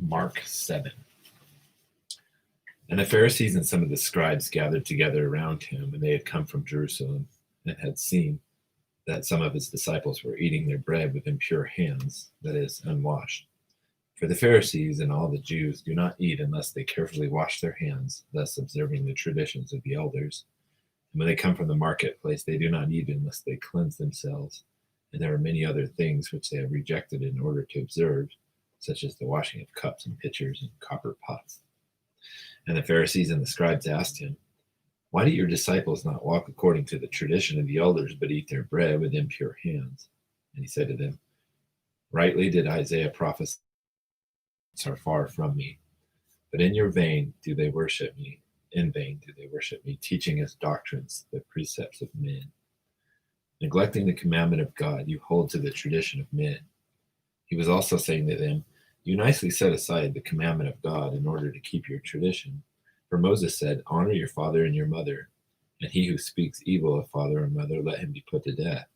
Mark 7. And the Pharisees and some of the scribes gathered together around him, and they had come from Jerusalem, and had seen that some of his disciples were eating their bread with impure hands, that is, unwashed. For the Pharisees and all the Jews do not eat unless they carefully wash their hands, thus observing the traditions of the elders. And when they come from the marketplace, they do not eat unless they cleanse themselves. And there are many other things which they have rejected in order to observe, such as the washing of cups and pitchers and copper pots. And the Pharisees and the scribes asked him, "Why do your disciples not walk according to the tradition of the elders, but eat their bread with impure hands?" And he said to them, "Rightly did Isaiah prophesy, are far from me, but in your vain do they worship me. In vain do they worship me, teaching as doctrines the precepts of men. Neglecting the commandment of God, you hold to the tradition of men." He was also saying to them, "You nicely set aside the commandment of God in order to keep your tradition. For Moses said, 'Honor your father and your mother,' and he who speaks evil of father or mother, let him be put to death.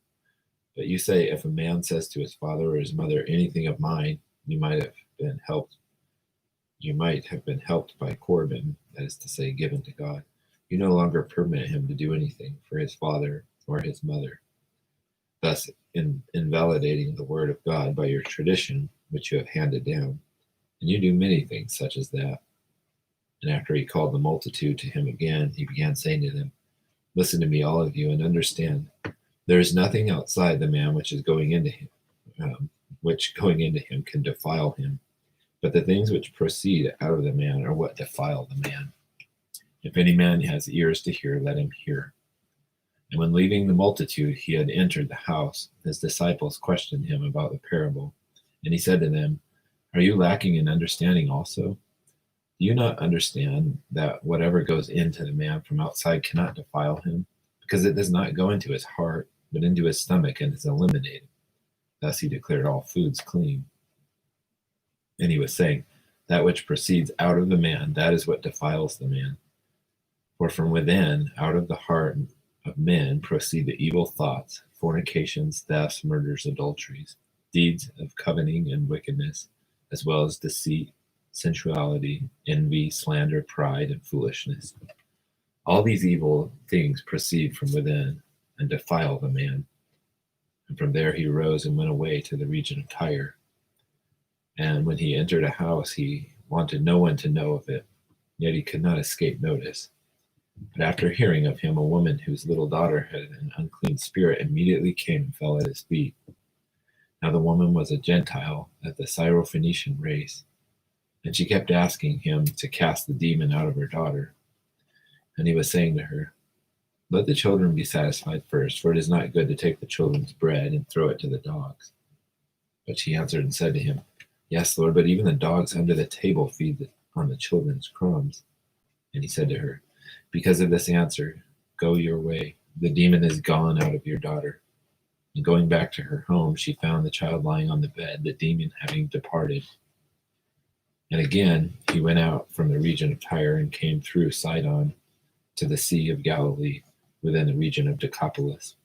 But you say, if a man says to his father or his mother, 'Anything of mine,' you might have been helped by Corban, that is to say, given to God. You no longer permit him to do anything for his father or his mother, thus invalidating the word of God by your tradition, which you have handed down. And you do many things such as that." And after he called the multitude to him again, he began saying to them, "Listen to me, all of you, and understand. There is nothing outside the man which going into him can defile him. But the things which proceed out of the man are what defile the man. If any man has ears to hear, let him hear." And when leaving the multitude, he had entered the house. His disciples questioned him about the parable. And he said to them, "Are you lacking in understanding also? Do you not understand that whatever goes into the man from outside cannot defile him? Because it does not go into his heart, but into his stomach and is eliminated." Thus he declared all foods clean. And he was saying, "That which proceeds out of the man, that is what defiles the man. For from within, out of the heart of men, proceed the evil thoughts, fornications, thefts, murders, adulteries, deeds of coveting and wickedness, as well as deceit, sensuality, envy, slander, pride, and foolishness. All these evil things proceed from within and defile the man." And from there he rose and went away to the region of Tyre. And when he entered a house, he wanted no one to know of it, yet he could not escape notice. But after hearing of him, a woman whose little daughter had an unclean spirit immediately came and fell at his feet. Now the woman was a Gentile of the Syrophoenician race, and she kept asking him to cast the demon out of her daughter. And he was saying to her, "Let the children be satisfied first, for it is not good to take the children's bread and throw it to the dogs." But she answered and said to him, "Yes, Lord, but even the dogs under the table feed on the children's crumbs." And he said to her, "Because of this answer, go your way. The demon is gone out of your daughter." And going back to her home, she found the child lying on the bed, the demon having departed. And again, he went out from the region of Tyre and came through Sidon to the Sea of Galilee, within the region of Decapolis.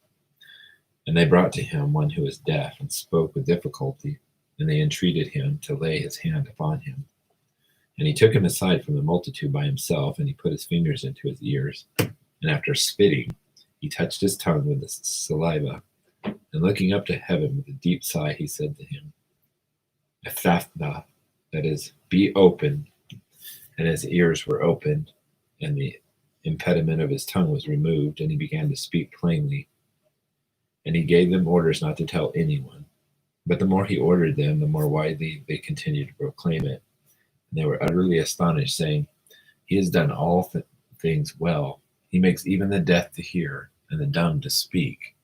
And they brought to him one who was deaf and spoke with difficulty, and they entreated him to lay his hand upon him. And he took him aside from the multitude by himself, and he put his fingers into his ears. And after spitting, he touched his tongue with the saliva. And looking up to heaven with a deep sigh, he said to him, "Ephphatha," that is, "be opened." And his ears were opened, and the impediment of his tongue was removed, and he began to speak plainly. And he gave them orders not to tell anyone. But the more he ordered them, the more widely they continued to proclaim it. And they were utterly astonished, saying, "He has done all things well. He makes even the deaf to hear and the dumb to speak."